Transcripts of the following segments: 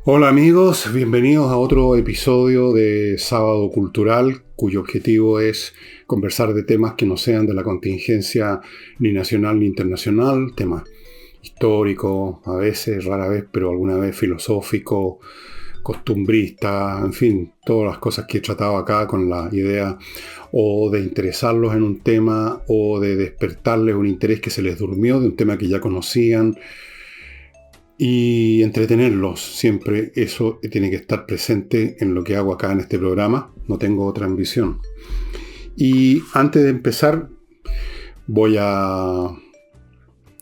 Hola amigos, bienvenidos a otro episodio de Sábado Cultural, cuyo objetivo es conversar de temas que no sean de la contingencia ni nacional ni internacional, temas históricos, a veces, rara vez, pero alguna vez filosófico, costumbrista, en fin, todas las cosas que he tratado acá con la idea o de interesarlos en un tema o de despertarles un interés que se les durmió de un tema que ya conocían y entretenerlos. Siempre eso tiene que estar presente en lo que hago acá en este programa. No tengo otra ambición. Y antes de empezar, voy a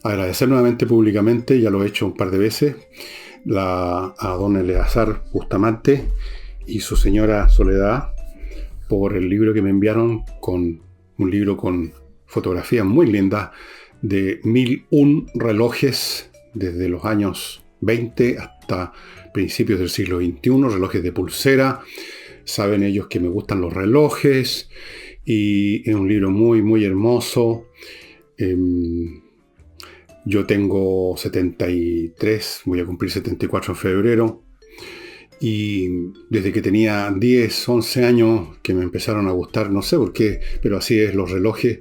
agradecer nuevamente públicamente, ya lo he hecho un par de veces, a don Eleazar Bustamante y su señora Soledad por el libro que me enviaron, con un libro con fotografías muy lindas de 1001 relojes desde los años 20 hasta principios del siglo XXI, relojes de pulsera. Saben ellos que me gustan los relojes y es un libro muy, muy hermoso. Yo tengo 73, voy a cumplir 74 en febrero. Y desde que tenía 10, 11 años que me empezaron a gustar, no sé por qué, pero así es los relojes.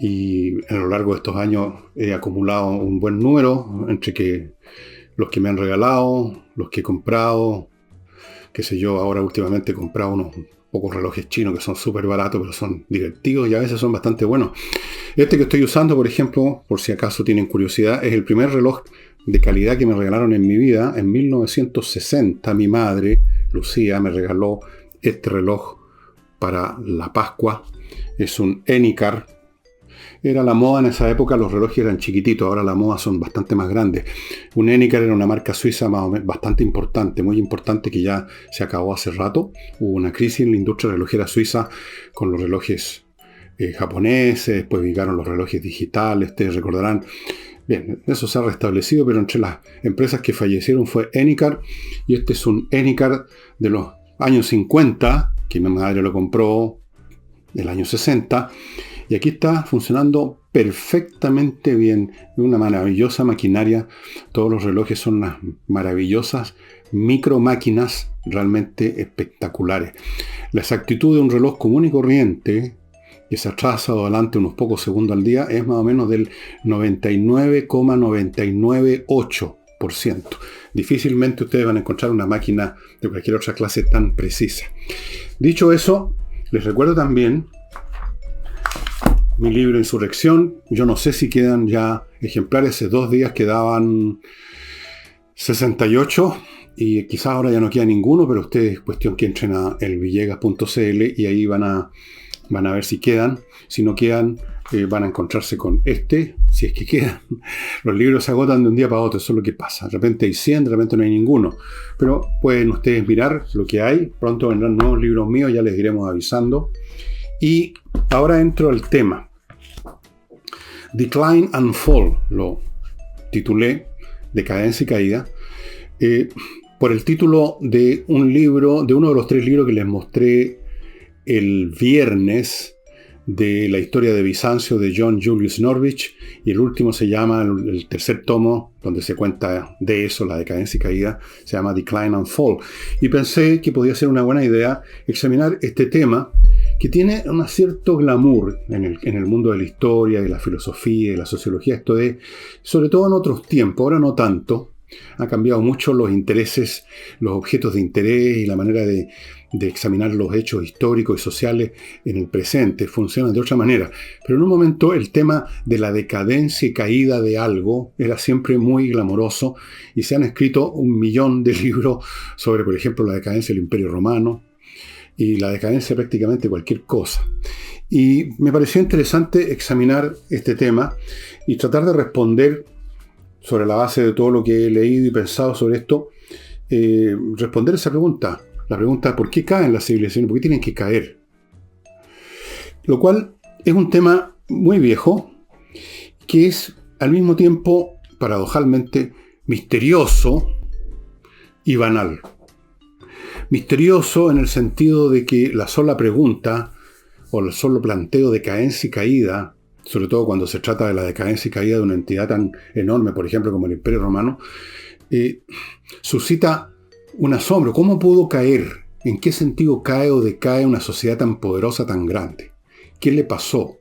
Y a lo largo de estos años he acumulado un buen número, entre que los que me han regalado, los que he comprado, qué sé yo, ahora últimamente he comprado unos pocos relojes chinos que son súper baratos, pero son divertidos y a veces son bastante buenos. Este que estoy usando, por ejemplo, por si acaso tienen curiosidad, es el primer reloj de calidad que me regalaron en mi vida. En 1960 mi madre, Lucía, me regaló este reloj para la Pascua. Es un Enicar. Era la moda en esa época, los relojes eran chiquititos, ahora la moda son bastante más grandes. Un Enicar era una marca suiza más o menos, bastante importante, muy importante, que ya se acabó hace rato. Hubo una crisis en la industria relojera suiza con los relojes japoneses, después llegaron los relojes digitales, ustedes recordarán. Bien, eso se ha restablecido, pero entre las empresas que fallecieron fue Enicar, y este es un Enicar de los años 50, que mi madre lo compró del año 60, y aquí está funcionando perfectamente bien. Una maravillosa maquinaria. Todos los relojes son unas maravillosas micro máquinas realmente espectaculares. La exactitud de un reloj común y corriente, que se atrasa o adelante unos pocos segundos al día, es más o menos del 99,998%. Difícilmente ustedes van a encontrar una máquina de cualquier otra clase tan precisa. Dicho eso, les recuerdo también mi libro Insurrección. Yo no sé si quedan ya ejemplares. Hace 2 días quedaban 68 y quizás ahora ya no queda ninguno, pero ustedes cuestión que entren a elvillegas.cl y ahí van a ver si quedan. Si no quedan, van a encontrarse con este, si es que quedan. Los libros se agotan de un día para otro, eso es lo que pasa. De repente hay 100, de repente no hay ninguno. Pero pueden ustedes mirar lo que hay. Pronto vendrán nuevos libros míos, ya les iremos avisando. Y ahora entro al tema. Decline and Fall, lo titulé, Decadencia y Caída, por el título de un libro, de uno de los 3 libros que les mostré el viernes, de la historia de Bizancio de John Julius Norwich, y el último se llama, el tercer tomo, donde se cuenta de eso, la decadencia y caída, se llama Decline and Fall. Y pensé que podía ser una buena idea examinar este tema, que tiene un cierto glamour en el mundo de la historia, de la filosofía, de la sociología. Esto de, sobre todo en otros tiempos, ahora no tanto. Han cambiado mucho los intereses, los objetos de interés y la manera de examinar los hechos históricos y sociales en el presente. Funcionan de otra manera. Pero en un momento el tema de la decadencia y caída de algo era siempre muy glamoroso, y se han escrito 1.000.000 de libros sobre, por ejemplo, la decadencia del Imperio Romano y la decadencia de prácticamente cualquier cosa. Y me pareció interesante examinar este tema y tratar de responder sobre la base de todo lo que he leído y pensado sobre esto, responder esa pregunta. La pregunta, ¿por qué caen las civilizaciones? ¿Por qué tienen que caer? Lo cual es un tema muy viejo, que es al mismo tiempo, paradojalmente, misterioso y banal. Misterioso en el sentido de que la sola pregunta o el solo planteo de decadencia y caída, sobre todo cuando se trata de la decadencia y caída de una entidad tan enorme, por ejemplo, como el Imperio Romano, suscita un asombro. ¿Cómo pudo caer? ¿En qué sentido cae o decae una sociedad tan poderosa, tan grande? ¿Qué le pasó?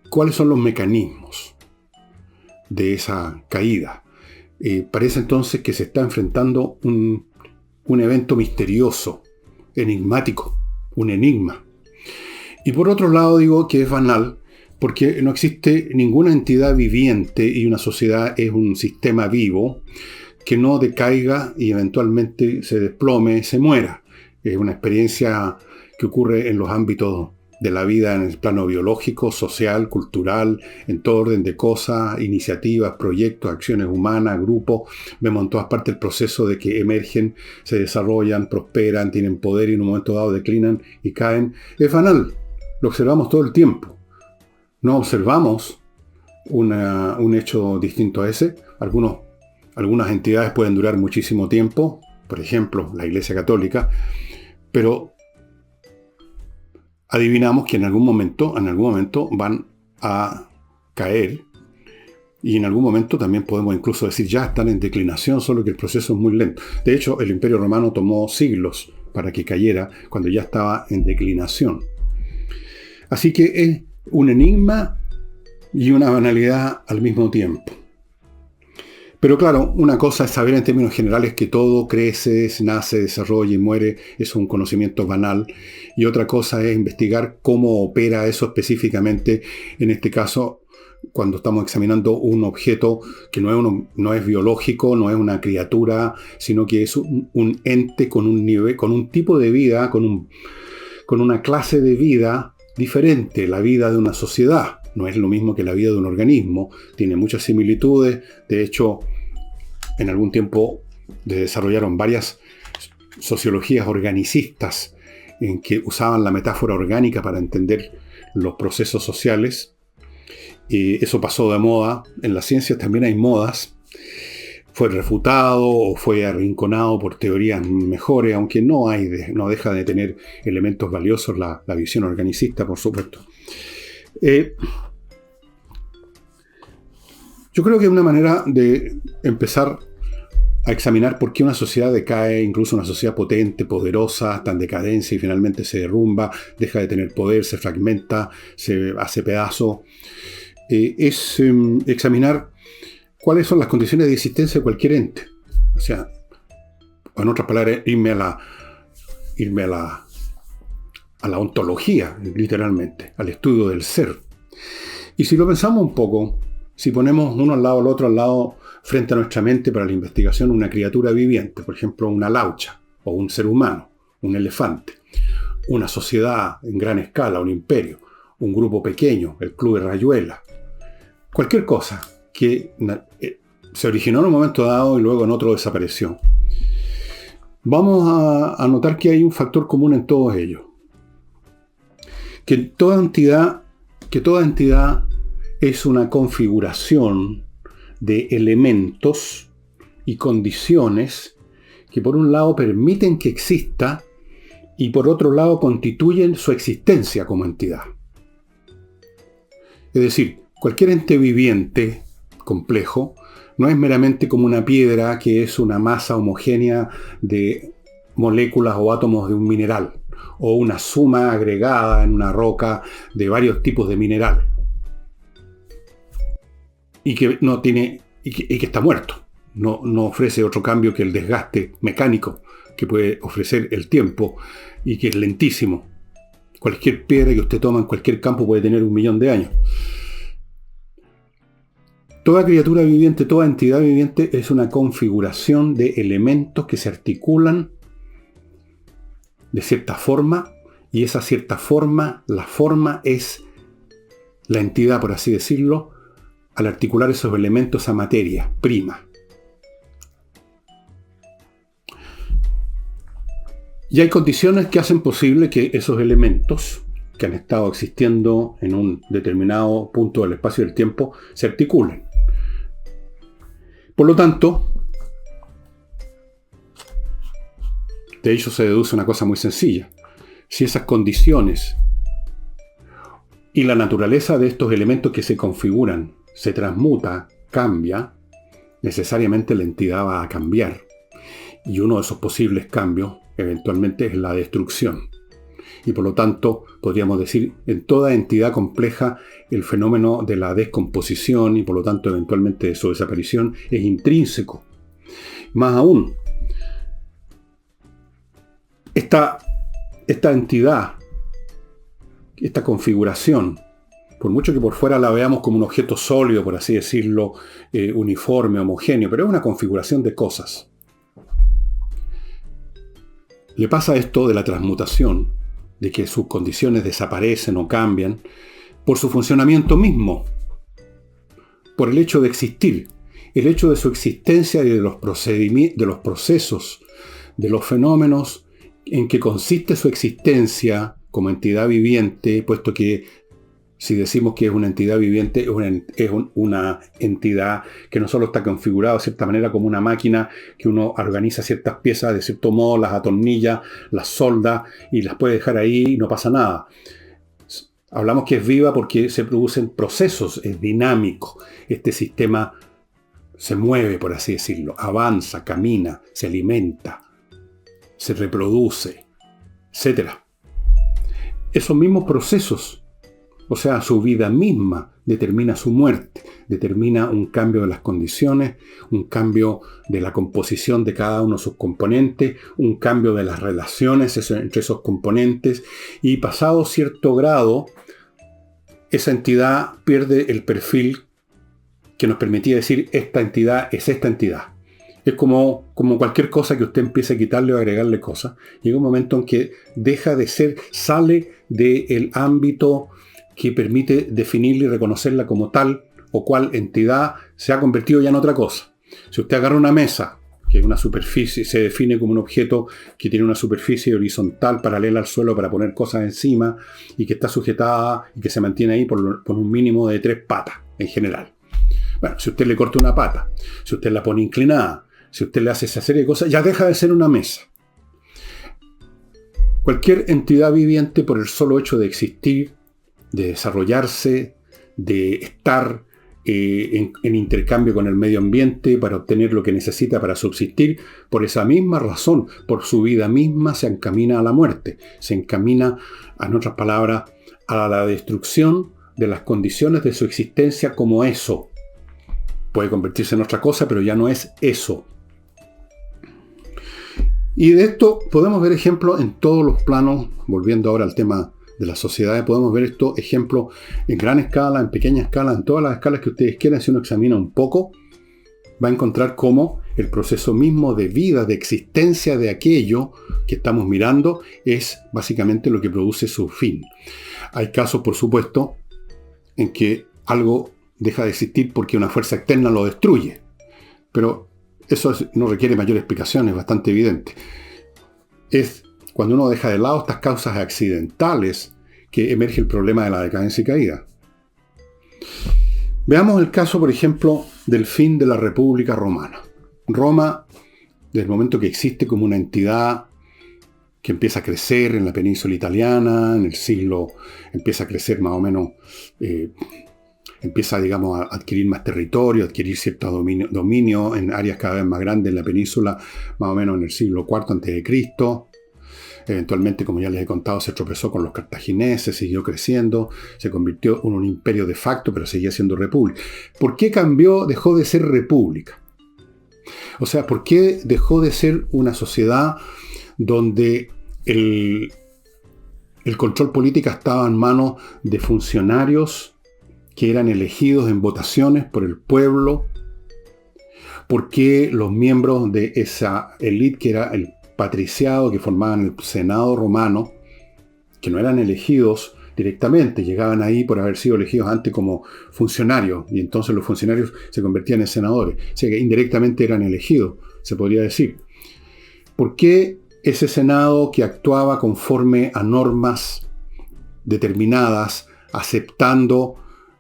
¿Cuáles son los mecanismos de esa caída? Parece entonces que se está enfrentando un evento misterioso, enigmático, un enigma. Y por otro lado digo que es banal, porque no existe ninguna entidad viviente y una sociedad es un sistema vivo que no decaiga y eventualmente se desplome, se muera. Es una experiencia que ocurre en los ámbitos de la vida en el plano biológico, social, cultural, en todo orden de cosas, iniciativas, proyectos, acciones humanas, grupos. Vemos en todas partes el proceso de que emergen, se desarrollan, prosperan, tienen poder y en un momento dado declinan y caen. Es banal, lo observamos todo el tiempo. No observamos un hecho distinto a ese. Algunas entidades pueden durar muchísimo tiempo, por ejemplo, la Iglesia Católica, pero adivinamos que en algún momento van a caer y en algún momento también podemos incluso decir ya están en declinación, solo que el proceso es muy lento. De hecho, el Imperio Romano tomó siglos para que cayera cuando ya estaba en declinación. Así que es un enigma y una banalidad al mismo tiempo. Pero claro, una cosa es saber en términos generales que todo crece, nace, desarrolla y muere, eso es un conocimiento banal. Y otra cosa es investigar cómo opera eso específicamente, en este caso, cuando estamos examinando un objeto que no es biológico, no es una criatura, sino que es un ente con un nivel, con un tipo de vida, con una clase de vida diferente, la vida de una sociedad. No es lo mismo que la vida de un organismo, tiene muchas similitudes. De hecho, en algún tiempo desarrollaron varias sociologías organicistas en que usaban la metáfora orgánica para entender los procesos sociales. Y eso pasó de moda. En las ciencias también hay modas. Fue refutado o fue arrinconado por teorías mejores, aunque no deja de tener elementos valiosos la visión organicista, por supuesto. Yo creo que una manera de empezar a examinar por qué una sociedad decae, incluso una sociedad potente, poderosa, está en decadencia y finalmente se derrumba, deja de tener poder, se fragmenta, se hace pedazo, es examinar cuáles son las condiciones de existencia de cualquier ente. O sea, en otras palabras, irme a la ontología, literalmente, al estudio del ser. Y si lo pensamos un poco, si ponemos uno al lado al otro al lado, frente a nuestra mente para la investigación, una criatura viviente, por ejemplo, una laucha, o un ser humano, un elefante, una sociedad en gran escala, un imperio, un grupo pequeño, el Club de Rayuela, cualquier cosa que se originó en un momento dado y luego en otro desapareció. Vamos a notar que hay un factor común en todos ellos. Que toda entidad es una configuración de elementos y condiciones que por un lado permiten que exista y por otro lado constituyen su existencia como entidad. Es decir, cualquier ente viviente complejo no es meramente como una piedra que es una masa homogénea de moléculas o átomos de un mineral, o una suma agregada en una roca de varios tipos de mineral, y que no tiene y que está muerto. No ofrece otro cambio que el desgaste mecánico que puede ofrecer el tiempo y que es lentísimo. Cualquier piedra que usted toma en cualquier campo puede tener 1.000.000 de años. Toda criatura viviente, toda entidad viviente es una configuración de elementos que se articulan de cierta forma, y esa cierta forma, la forma es la entidad, por así decirlo, al articular esos elementos a materia prima. Y hay condiciones que hacen posible que esos elementos que han estado existiendo en un determinado punto del espacio y del tiempo se articulen. Por lo tanto, de ello se deduce una cosa muy sencilla. Si esas condiciones y la naturaleza de estos elementos que se configuran se transmuta, cambia, necesariamente la entidad va a cambiar. Y uno de esos posibles cambios, eventualmente, es la destrucción. Y por lo tanto, podríamos decir, en toda entidad compleja, el fenómeno de la descomposición y por lo tanto, eventualmente, de su desaparición, es intrínseco. Más aún, esta entidad, esta configuración, por mucho que por fuera la veamos como un objeto sólido, por así decirlo, uniforme, homogéneo, pero es una configuración de cosas. Le pasa esto de la transmutación, de que sus condiciones desaparecen o cambian, por su funcionamiento mismo, por el hecho de existir, el hecho de su existencia y de los procesos, de los fenómenos en que consiste su existencia como entidad viviente, puesto que si decimos que es una entidad viviente, es una entidad que no solo está configurada de cierta manera como una máquina, que uno organiza ciertas piezas de cierto modo, las atornilla, las solda y las puede dejar ahí y no pasa nada. Hablamos que es viva porque se producen procesos, es dinámico. Este sistema se mueve, por así decirlo, avanza, camina, se alimenta, se reproduce, etc. Esos mismos procesos, o sea, su vida misma, determina su muerte, determina un cambio de las condiciones, un cambio de la composición de cada uno de sus componentes, un cambio de las relaciones entre esos componentes, y pasado cierto grado, esa entidad pierde el perfil que nos permitía decir esta entidad es esta entidad. Es como cualquier cosa que usted empiece a quitarle o agregarle cosas. Llega un momento en que deja de ser, sale del ámbito que permite definirla y reconocerla como tal o cual entidad, se ha convertido ya en otra cosa. Si usted agarra una mesa, que es una superficie, se define como un objeto que tiene una superficie horizontal paralela al suelo para poner cosas encima y que está sujetada y que se mantiene ahí por un mínimo de 3 patas en general. Bueno, si usted le corta una pata, si usted la pone inclinada, si usted le hace esa serie de cosas, ya deja de ser una mesa. Cualquier entidad viviente, por el solo hecho de existir, de desarrollarse, de estar en intercambio con el medio ambiente para obtener lo que necesita para subsistir, por esa misma razón, por su vida misma, se encamina a la muerte, se encamina, en otras palabras, a la destrucción de las condiciones de su existencia como eso. Puede convertirse en otra cosa, pero ya no es eso. Y de esto podemos ver ejemplos en todos los planos, volviendo ahora al tema de las sociedades, podemos ver estos ejemplos en gran escala, en pequeña escala, en todas las escalas que ustedes quieran. Si uno examina un poco, va a encontrar cómo el proceso mismo de vida, de existencia de aquello que estamos mirando, es básicamente lo que produce su fin. Hay casos, por supuesto, en que algo deja de existir porque una fuerza externa lo destruye. Pero eso no requiere mayor explicación, es bastante evidente. Es cuando uno deja de lado estas causas accidentales que emerge el problema de la decadencia y caída. Veamos el caso, por ejemplo, del fin de la República Romana. Roma, desde el momento que existe como una entidad que empieza a crecer en la península italiana, en el siglo, empieza a crecer más o menos, empieza, digamos, a adquirir más territorio, a adquirir cierto dominio en áreas cada vez más grandes en la península, más o menos en el siglo IV a.C. Eventualmente, como ya les he contado, se tropezó con los cartagineses, siguió creciendo, se convirtió en un imperio de facto, pero seguía siendo república. ¿Por qué cambió, dejó de ser república? O sea, ¿por qué dejó de ser una sociedad donde el control político estaba en manos de funcionarios que eran elegidos en votaciones por el pueblo? ¿Por qué los miembros de esa élite que era el patriciado que formaban el Senado romano, que no eran elegidos directamente, llegaban ahí por haber sido elegidos antes como funcionarios, y entonces los funcionarios se convertían en senadores, o sea que indirectamente eran elegidos, se podría decir? ¿Por qué ese Senado que actuaba conforme a normas determinadas, aceptando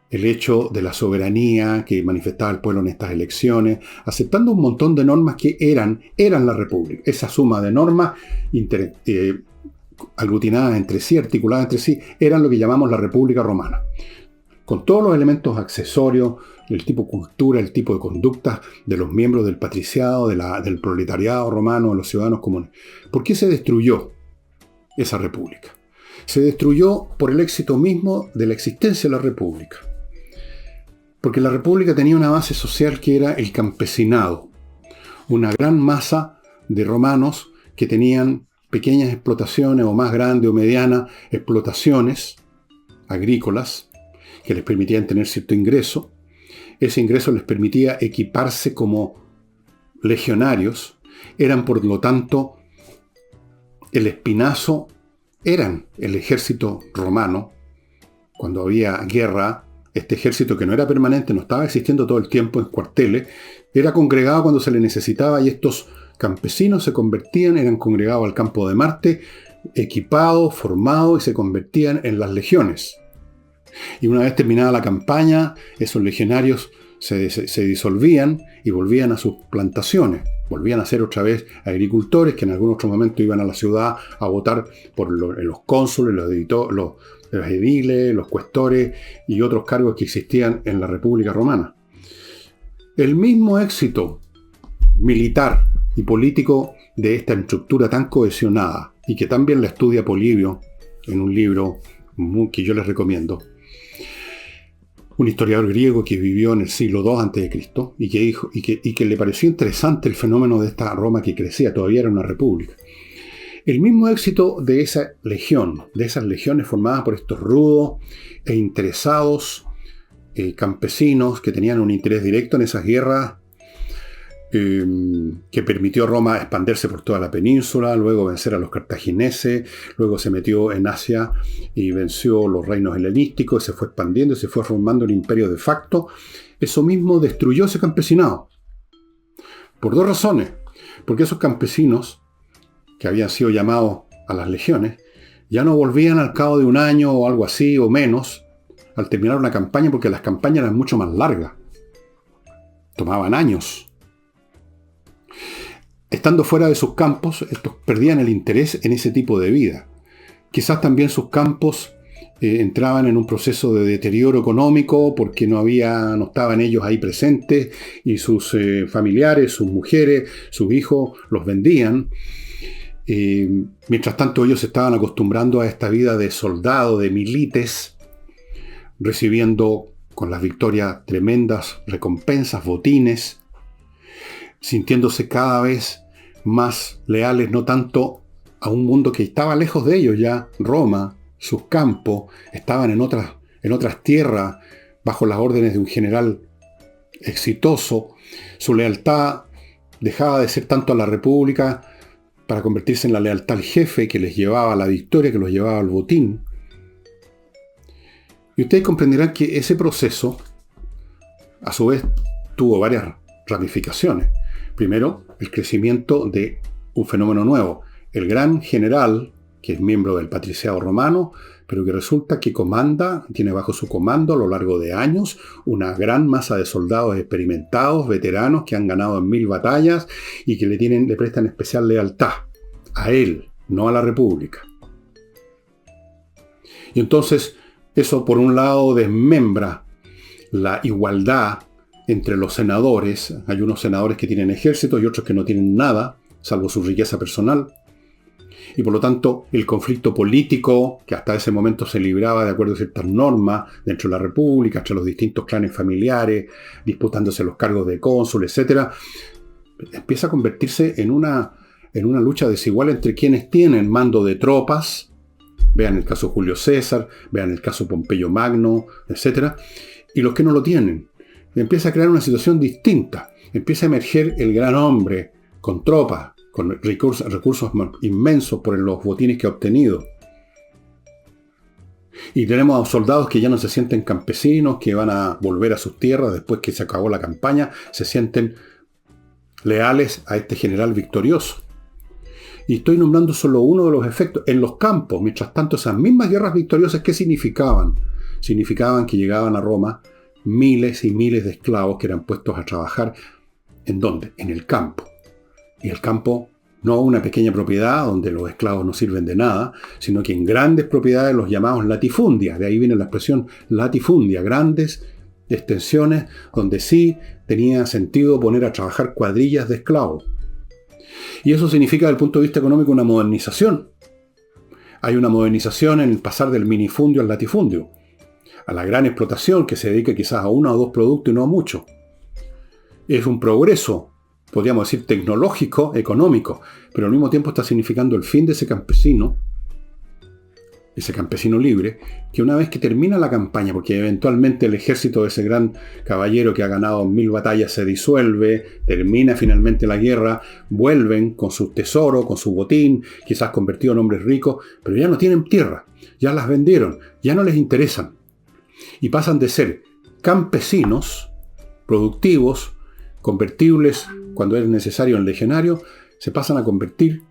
el hecho de la soberanía que manifestaba el pueblo en estas elecciones, aceptando un montón de normas que eran la República? Esa suma de normas aglutinadas entre sí, articuladas entre sí, eran lo que llamamos la República Romana. con todos los elementos accesorios, el tipo de cultura, el tipo de conducta de los miembros del patriciado, del proletariado romano, de los ciudadanos comunes. ¿Por qué se destruyó esa república? Se destruyó por el éxito mismo de la existencia de la república. Porque la república tenía una base social que era el campesinado, una gran masa de romanos que tenían pequeñas explotaciones o más grandes o medianas explotaciones agrícolas que les permitían tener cierto ingreso. Ese ingreso les permitía equiparse como legionarios. Eran, por lo tanto, el espinazo, eran el ejército romano. Cuando había guerra, este ejército que no era permanente, no estaba existiendo todo el tiempo en cuarteles, era congregado cuando se le necesitaba y estos campesinos se convertían, eran congregados al campo de Marte, equipados, formados y se convertían en las legiones. Y una vez terminada la campaña, esos legionarios se disolvían y volvían a sus plantaciones. Volvían a ser otra vez agricultores que en algún otro momento iban a la ciudad a votar por los cónsules, los ediles, los cuestores y otros cargos que existían en la República Romana. El mismo éxito militar y político de esta estructura tan cohesionada y que también la estudia Polibio en un libro que yo les recomiendo, un historiador griego que vivió en el siglo II a.C. y que le pareció interesante el fenómeno de esta Roma que crecía, todavía era una república. El mismo éxito de esa legión, de esas legiones formadas por estos rudos e interesados campesinos que tenían un interés directo en esas guerras, que permitió a Roma expandirse por toda la península, luego vencer a los cartagineses, luego se metió en Asia y venció los reinos helenísticos, se fue expandiendo y se fue formando el imperio de facto. Eso mismo destruyó ese campesinado. Por dos razones. Porque esos campesinos, que habían sido llamados a las legiones, ya no volvían al cabo de un año o algo así, o menos, al terminar una campaña, porque las campañas eran mucho más largas. Tomaban años. Estando fuera de sus campos, estos perdían el interés en ese tipo de vida. Quizás también sus campos entraban en un proceso de deterioro económico porque no estaban ellos ahí presentes y sus familiares, sus mujeres, sus hijos los vendían. Mientras tanto ellos se estaban acostumbrando a esta vida de soldado, de milites, recibiendo con las victorias tremendas recompensas, botines, sintiéndose cada vez más leales, no tanto a un mundo que estaba lejos de ellos ya. Roma, sus campos, estaban en otras tierras, bajo las órdenes de un general exitoso. Su lealtad dejaba de ser tanto a la república para convertirse en la lealtad al jefe que les llevaba a la victoria, que los llevaba al botín. Y ustedes comprenderán que ese proceso, a su vez, tuvo varias ramificaciones. Primero, el crecimiento de un fenómeno nuevo. El gran general, que es miembro del patriciado romano, pero que resulta que tiene bajo su comando a lo largo de años una gran masa de soldados experimentados, veteranos, que han ganado en 1000 batallas y que le prestan especial lealtad a él, no a la república. Y entonces, eso por un lado desmembra la igualdad entre los senadores. Hay unos senadores que tienen ejército y otros que no tienen nada, salvo su riqueza personal. Y por lo tanto, el conflicto político, que hasta ese momento se libraba de acuerdo a ciertas normas dentro de la república, entre los distintos clanes familiares, disputándose los cargos de cónsul, etc., empieza a convertirse en una lucha desigual entre quienes tienen mando de tropas. Vean el caso Julio César, vean el caso Pompeyo Magno, etc., y los que no lo tienen. Empieza a crear una situación distinta. Empieza a emerger el gran hombre con tropas, con recursos inmensos por los botines que ha obtenido. Y tenemos a soldados que ya no se sienten campesinos, que van a volver a sus tierras después que se acabó la campaña, se sienten leales a este general victorioso. Y estoy nombrando solo uno de los efectos. En los campos, mientras tanto, esas mismas guerras victoriosas, ¿qué significaban? Significaban que llegaban a Roma miles y miles de esclavos que eran puestos a trabajar. ¿En dónde? En el campo. Y el campo No una pequeña propiedad donde los esclavos no sirven de nada, sino que en grandes propiedades, los llamados latifundias. De ahí viene la expresión latifundia, grandes extensiones donde sí tenía sentido poner a trabajar cuadrillas de esclavos. Y eso significa, desde el punto de vista económico, una modernización. Hay una modernización en el pasar del minifundio al latifundio, a la gran explotación que se dedica quizás a uno o dos productos y no a muchos. Es un progreso, podríamos decir, tecnológico, económico, pero al mismo tiempo está significando el fin de ese campesino libre, que una vez que termina la campaña, porque eventualmente el ejército de ese gran caballero que ha ganado 1000 batallas se disuelve, termina finalmente la guerra, vuelven con su tesoro, con su botín, quizás convertido en hombres ricos, pero ya no tienen tierra, ya las vendieron, ya no les interesan. Y pasan de ser campesinos, productivos, convertibles cuando es necesario en legionarios, se pasan a convertir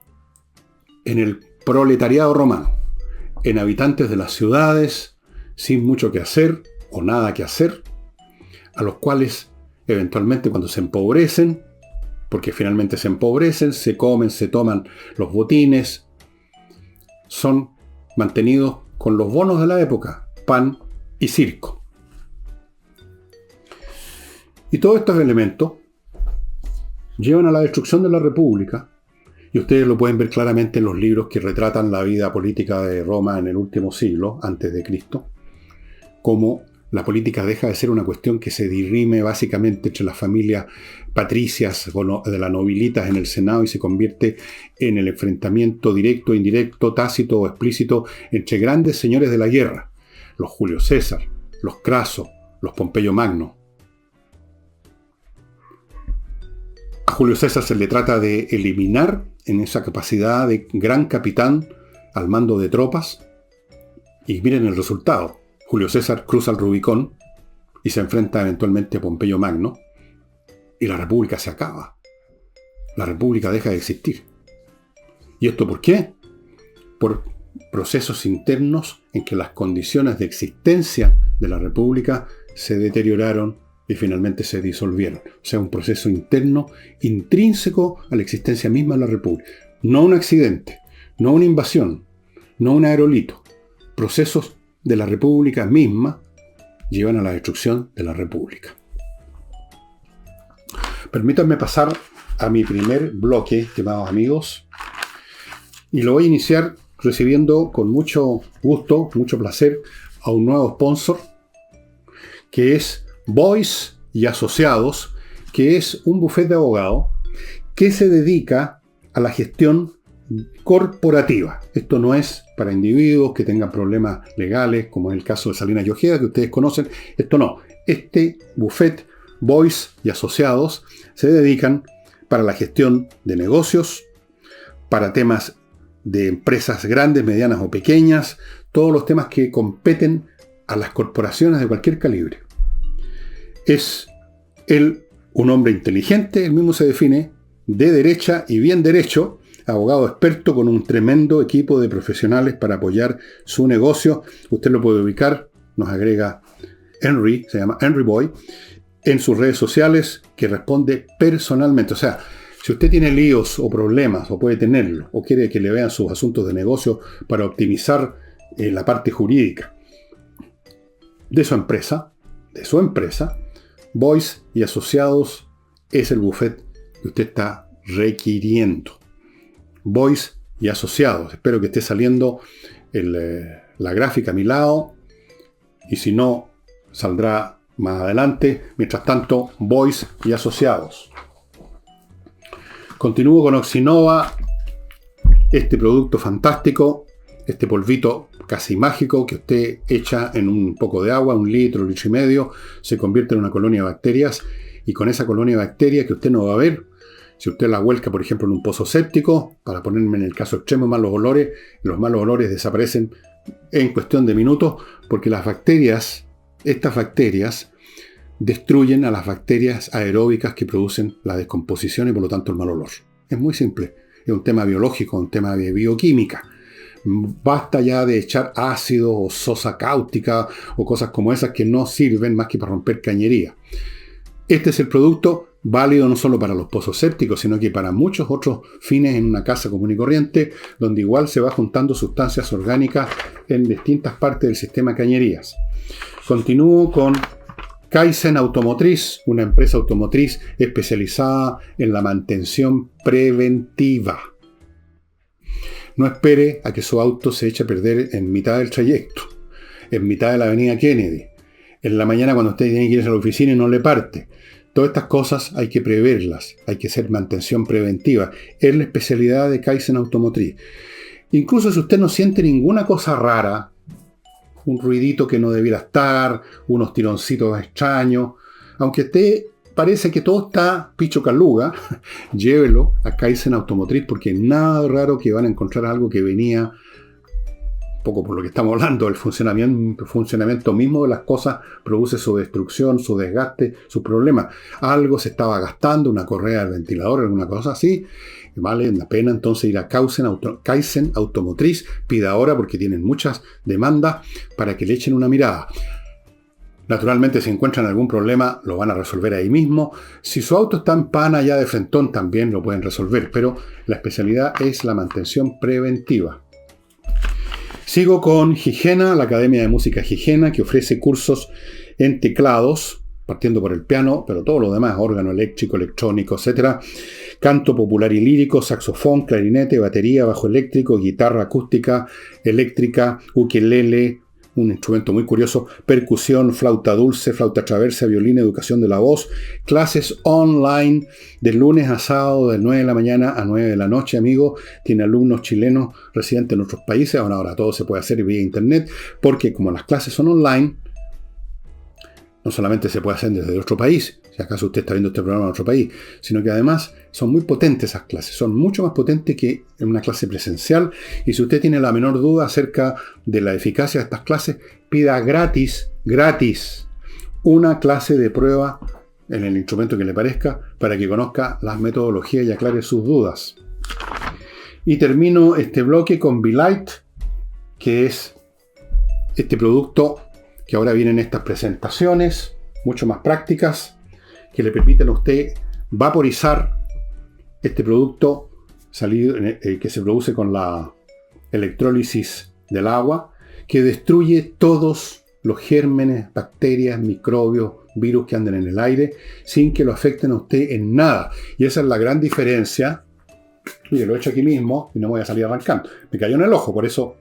en el proletariado romano, en habitantes de las ciudades, sin mucho que hacer o nada que hacer, a los cuales eventualmente cuando se empobrecen, porque finalmente se empobrecen, se comen, se toman los botines, son mantenidos con los bonos de la época, pan y circo. Y todos estos elementos llevan a la destrucción de la República. Y ustedes lo pueden ver claramente en los libros que retratan la vida política de Roma en el último siglo, antes de Cristo, cómo la política deja de ser una cuestión que se dirime básicamente entre las familias patricias de las nobilitas en el Senado y se convierte en el enfrentamiento directo, indirecto, tácito o explícito entre grandes señores de la guerra, los Julio César, los Craso, los Pompeyo Magno. A Julio César se le trata de eliminar en esa capacidad de gran capitán al mando de tropas. Y miren el resultado. Julio César cruza el Rubicón y se enfrenta eventualmente a Pompeyo Magno. Y la República se acaba. La República deja de existir. ¿Y esto por qué? Por procesos internos en que las condiciones de existencia de la República se deterioraron y finalmente se disolvieron. O sea, un proceso interno intrínseco a la existencia misma de la República. No un accidente, no una invasión, no un aerolito. Procesos de la República misma llevan a la destrucción de la República. Permítanme pasar a mi primer bloque, estimados amigos, y lo voy a iniciar recibiendo con mucho gusto, mucho placer, a un nuevo sponsor, que es Boyce y Asociados, que es un bufete de abogados que se dedica a la gestión corporativa. Esto no es para individuos que tengan problemas legales, como es el caso de Salinas y Ojeda, que ustedes conocen. Esto no. Este bufete, Boyce y Asociados, se dedican para la gestión de negocios, para temas de empresas grandes, medianas o pequeñas, todos los temas que competen a las corporaciones de cualquier calibre. Es él un hombre inteligente, él mismo se define de derecha y bien derecho, abogado experto con un tremendo equipo de profesionales para apoyar su negocio. Usted lo puede ubicar, nos agrega Henry, se llama Henry Boy, en sus redes sociales, que responde personalmente. O sea, si usted tiene líos o problemas, o puede tenerlo, o quiere que le vean sus asuntos de negocio para optimizar la parte jurídica de su empresa, Boyce y Asociados es el bufete que usted está requiriendo. Boyce y Asociados. Espero que esté saliendo la gráfica a mi lado. Y si no, saldrá más adelante. Mientras tanto, Boyce y Asociados. Continúo con Oxinova. Este producto fantástico. Este polvito casi mágico que usted echa en un poco de agua, 1 litro, 1,5 litros, se convierte en una colonia de bacterias, y con esa colonia de bacterias que usted no va a ver, si usted la vuelca, por ejemplo, en un pozo séptico, para ponerme en el caso extremo, los malos olores desaparecen en cuestión de minutos, porque estas bacterias destruyen a las bacterias aeróbicas que producen la descomposición y por lo tanto el mal olor. Es muy simple, es un tema biológico, un tema de bioquímica. Basta ya de echar ácido o sosa cáustica o cosas como esas que no sirven más que para romper cañería. Este es el producto válido no solo para los pozos sépticos, sino que para muchos otros fines en una casa común y corriente, donde igual se va juntando sustancias orgánicas en distintas partes del sistema de cañerías. Continúo con Kaizen Automotriz, una empresa automotriz especializada en la mantención preventiva. No espere a que su auto se eche a perder en mitad del trayecto, en mitad de la avenida Kennedy, en la mañana cuando usted tiene que ir a la oficina y no le parte. Todas estas cosas hay que preverlas, hay que hacer mantención preventiva. Es la especialidad de Kaizen Automotriz. Incluso si usted no siente ninguna cosa rara, un ruidito que no debiera estar, unos tironcitos extraños, aunque usted parece que todo está picho caluga, llévelo a Kaizen Automotriz, porque nada raro que van a encontrar algo que venía, poco por lo que estamos hablando, el funcionamiento mismo de las cosas produce su destrucción, su desgaste, sus problemas. Algo se estaba gastando, una correa del ventilador, alguna cosa así. Vale la pena entonces ir a Kaizen Automotriz, pida ahora porque tienen muchas demandas para que le echen una mirada. Naturalmente, si encuentran algún problema, lo van a resolver ahí mismo. Si su auto está en pana ya de frentón, también lo pueden resolver, pero la especialidad es la mantención preventiva. Sigo con Gigena, la Academia de Música Gigena, que ofrece cursos en teclados, partiendo por el piano, pero todo lo demás, órgano eléctrico, electrónico, etc. Canto popular y lírico, saxofón, clarinete, batería, bajo eléctrico, guitarra acústica, eléctrica, ukelele, un instrumento muy curioso, percusión, flauta dulce, flauta traversa, violín, educación de la voz, clases online de lunes a sábado de 9 de la mañana a 9 de la noche, amigo. Tiene alumnos chilenos residentes en otros países. Ahora todo se puede hacer vía internet, porque como las clases son online, no solamente se puede hacer desde otro país, si acaso usted está viendo este programa en otro país, sino que además son muy potentes esas clases, son mucho más potentes que en una clase presencial. Y si usted tiene la menor duda acerca de la eficacia de estas clases, pida gratis, una clase de prueba en el instrumento que le parezca, para que conozca las metodologías y aclare sus dudas. Y termino este bloque con Be-Light, que es este producto que ahora vienen estas presentaciones, mucho más prácticas, que le permiten a usted vaporizar este producto que se produce con la electrólisis del agua, que destruye todos los gérmenes, bacterias, microbios, virus que anden en el aire, sin que lo afecten a usted en nada. Y esa es la gran diferencia. Oye, lo he hecho aquí mismo y no voy a salir arrancando. Me cayó en el ojo, por eso...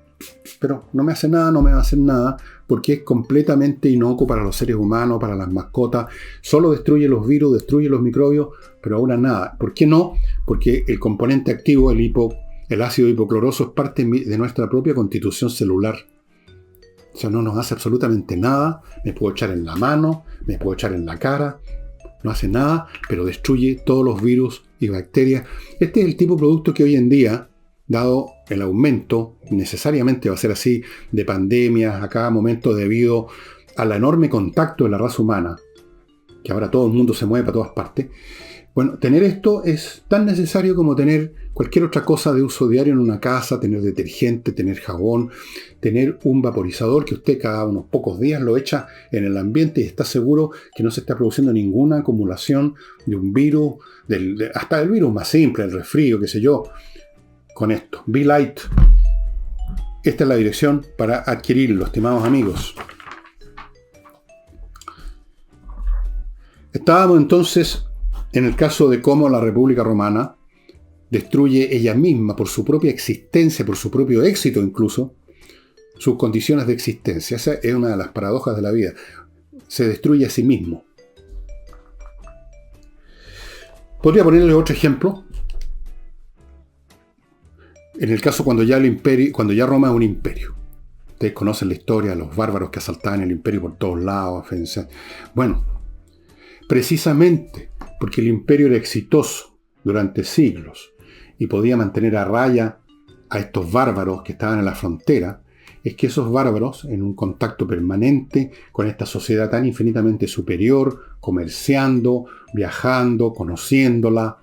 Pero no me hace nada, no me va a hacer nada, porque es completamente inocuo para los seres humanos, para las mascotas. Solo destruye los virus, destruye los microbios, pero ahora nada. ¿Por qué no? Porque el componente activo, el ácido hipocloroso, es parte de nuestra propia constitución celular. O sea, no nos hace absolutamente nada. Me puedo echar en la mano, me puedo echar en la cara. No hace nada, pero destruye todos los virus y bacterias. Este es el tipo de producto que hoy en día, dado el aumento, necesariamente va a ser así, de pandemias a cada momento debido al enorme contacto de la raza humana, que ahora todo el mundo se mueve para todas partes. Bueno, tener esto es tan necesario como tener cualquier otra cosa de uso diario en una casa, tener detergente, tener jabón, tener un vaporizador que usted cada unos pocos días lo echa en el ambiente y está seguro que no se está produciendo ninguna acumulación de un virus, hasta del virus más simple, el resfrío, qué sé yo. Con esto, Be-Light. Esta es la dirección para adquirirlo, estimados amigos. Estábamos entonces en el caso de cómo la República Romana destruye ella misma, por su propia existencia, por su propio éxito incluso, sus condiciones de existencia. Esa es una de las paradojas de la vida. Se destruye a sí mismo. Podría ponerle otro ejemplo. En el caso cuando ya Roma es un imperio. Ustedes conocen la historia, los bárbaros que asaltaban el imperio por todos lados. Bueno, precisamente porque el imperio era exitoso durante siglos y podía mantener a raya a estos bárbaros que estaban en la frontera, es que esos bárbaros, en un contacto permanente con esta sociedad tan infinitamente superior, comerciando, viajando, conociéndola,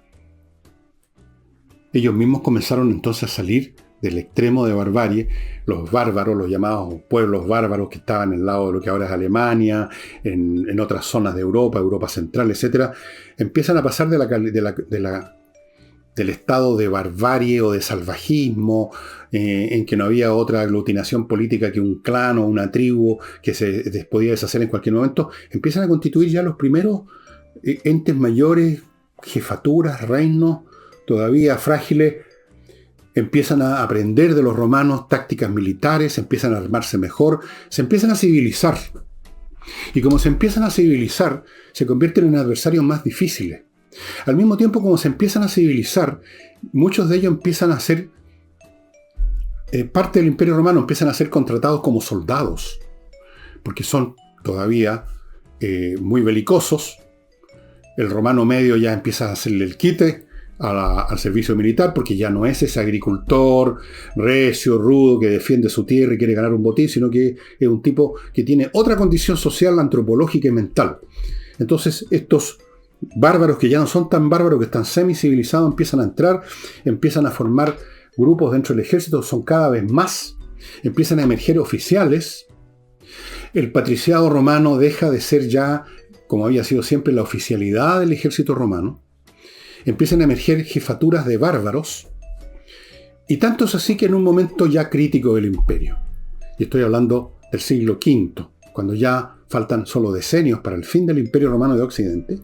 ellos mismos comenzaron entonces a salir del extremo de barbarie, los bárbaros, los llamados pueblos bárbaros que estaban en el lado de lo que ahora es Alemania, en otras zonas de Europa, Europa Central, etcétera, empiezan a pasar del estado de barbarie o de salvajismo, en que no había otra aglutinación política que un clan o una tribu que se podía deshacer en cualquier momento, empiezan a constituir ya los primeros entes mayores, jefaturas, reinos, todavía frágiles, empiezan a aprender de los romanos tácticas militares, empiezan a armarse mejor, se empiezan a civilizar. Y como se empiezan a civilizar, se convierten en adversarios más difíciles. Al mismo tiempo, como se empiezan a civilizar, muchos de ellos empiezan a ser parte del Imperio Romano, empiezan a ser contratados como soldados, porque son todavía muy belicosos. El romano medio ya empieza a hacerle el quite al servicio militar, porque ya no es ese agricultor recio, rudo, que defiende su tierra y quiere ganar un botín, sino que es un tipo que tiene otra condición social, antropológica y mental. Entonces estos bárbaros, que ya no son tan bárbaros, que están semi-civilizados, empiezan a entrar, empiezan a formar grupos dentro del ejército, son cada vez más, empiezan a emerger oficiales. El patriciado romano deja de ser ya, como había sido siempre, la oficialidad del ejército romano. Empiezan a emerger jefaturas de bárbaros, y tanto es así que en un momento ya crítico del imperio, y estoy hablando del siglo V, cuando ya faltan solo decenios para el fin del Imperio Romano de Occidente,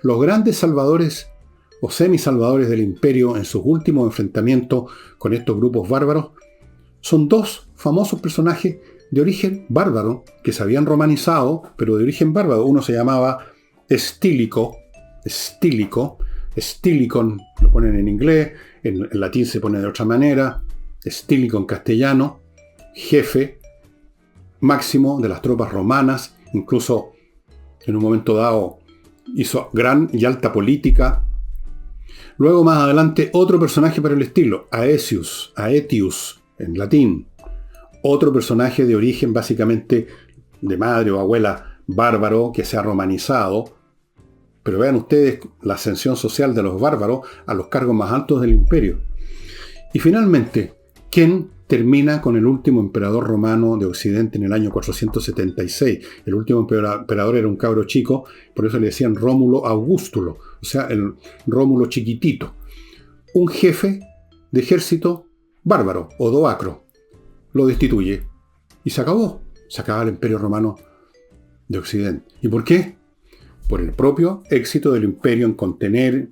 los grandes salvadores o semisalvadores del imperio en sus últimos enfrentamientos con estos grupos bárbaros son dos famosos personajes de origen bárbaro, que se habían romanizado, pero de origen bárbaro. Uno se llamaba Estílico, Stilicon lo ponen en inglés, en latín se pone de otra manera, Estílico en castellano, jefe máximo de las tropas romanas, incluso en un momento dado hizo gran y alta política. Luego más adelante otro personaje para el estilo, Aetius en latín, otro personaje de origen básicamente de madre o abuela bárbaro que se ha romanizado. Pero vean ustedes la ascensión social de los bárbaros a los cargos más altos del imperio. Y finalmente, ¿quién termina con el último emperador romano de Occidente en el año 476? El último emperador era un cabro chico, por eso le decían Rómulo Augustulo, o sea, el Rómulo chiquitito. Un jefe de ejército bárbaro, Odoacro, lo destituye y se acabó. Se acaba el imperio romano de Occidente. ¿Y por qué? Por el propio éxito del imperio en contener,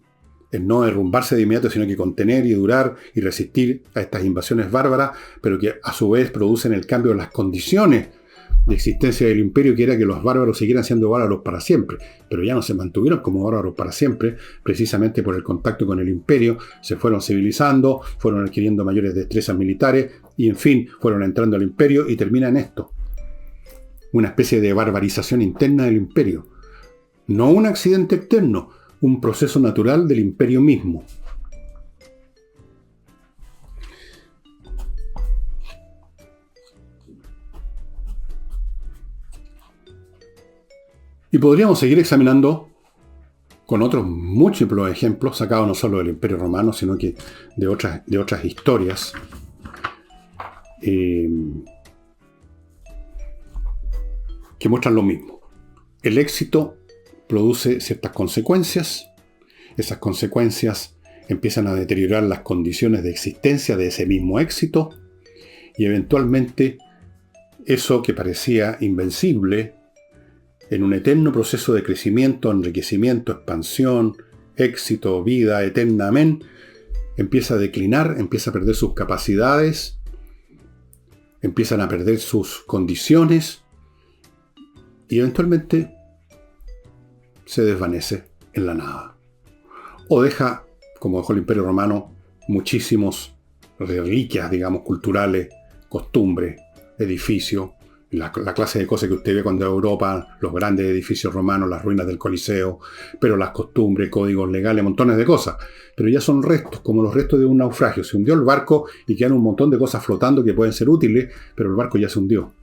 en no derrumbarse de inmediato, sino que contener y durar y resistir a estas invasiones bárbaras, pero que a su vez producen el cambio de las condiciones de existencia del imperio, que era que los bárbaros siguieran siendo bárbaros para siempre, pero ya no se mantuvieron como bárbaros para siempre, precisamente por el contacto con el imperio, se fueron civilizando, fueron adquiriendo mayores destrezas militares, y en fin, fueron entrando al imperio y termina en esto. Una especie de barbarización interna del imperio. No un accidente externo, un proceso natural del imperio mismo. Y podríamos seguir examinando con otros múltiples ejemplos, sacados no solo del Imperio Romano, sino que de otras historias. Que muestran lo mismo. El éxito produce ciertas consecuencias. Esas consecuencias empiezan a deteriorar las condiciones de existencia de ese mismo éxito, y eventualmente eso que parecía invencible, en un eterno proceso de crecimiento, enriquecimiento, expansión, éxito, vida eterna, amén, empieza a declinar, empieza a perder sus capacidades, empiezan a perder sus condiciones, y eventualmente se desvanece en la nada. O deja, como dejó el Imperio Romano, muchísimos reliquias, digamos, culturales, costumbres, edificios, la clase de cosas que usted ve cuando va a Europa, los grandes edificios romanos, las ruinas del Coliseo, pero las costumbres, códigos legales, montones de cosas. Pero ya son restos, como los restos de un naufragio. Se hundió el barco y quedan un montón de cosas flotando que pueden ser útiles, pero el barco ya se hundió.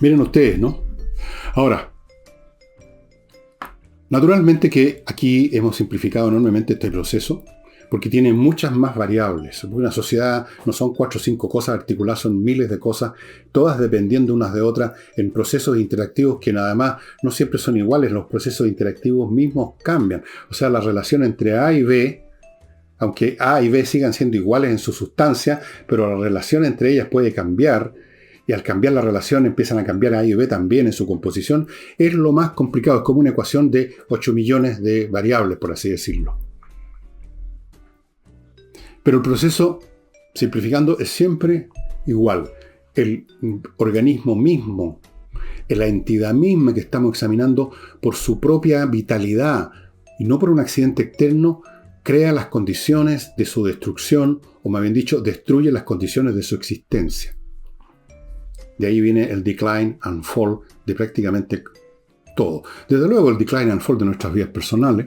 Miren ustedes, ¿no? Ahora, naturalmente que aquí hemos simplificado enormemente este proceso, porque tiene muchas más variables. Una sociedad no son 4 o 5 cosas articuladas, son miles de cosas, todas dependiendo unas de otras, en procesos interactivos que nada más no siempre son iguales. Los procesos interactivos mismos cambian. O sea, la relación entre A y B, aunque A y B sigan siendo iguales en su sustancia, pero la relación entre ellas puede cambiar, y al cambiar la relación empiezan a cambiar A y B también en su composición. Es lo más complicado, es como una ecuación de 8 millones de variables, por así decirlo. Pero el proceso, simplificando, es siempre igual. El organismo mismo, la entidad misma que estamos examinando, por su propia vitalidad y no por un accidente externo, crea las condiciones de su destrucción, o más bien dicho, destruye las condiciones de su existencia. De ahí viene el decline and fall de prácticamente todo. Desde luego el decline and fall de nuestras vidas personales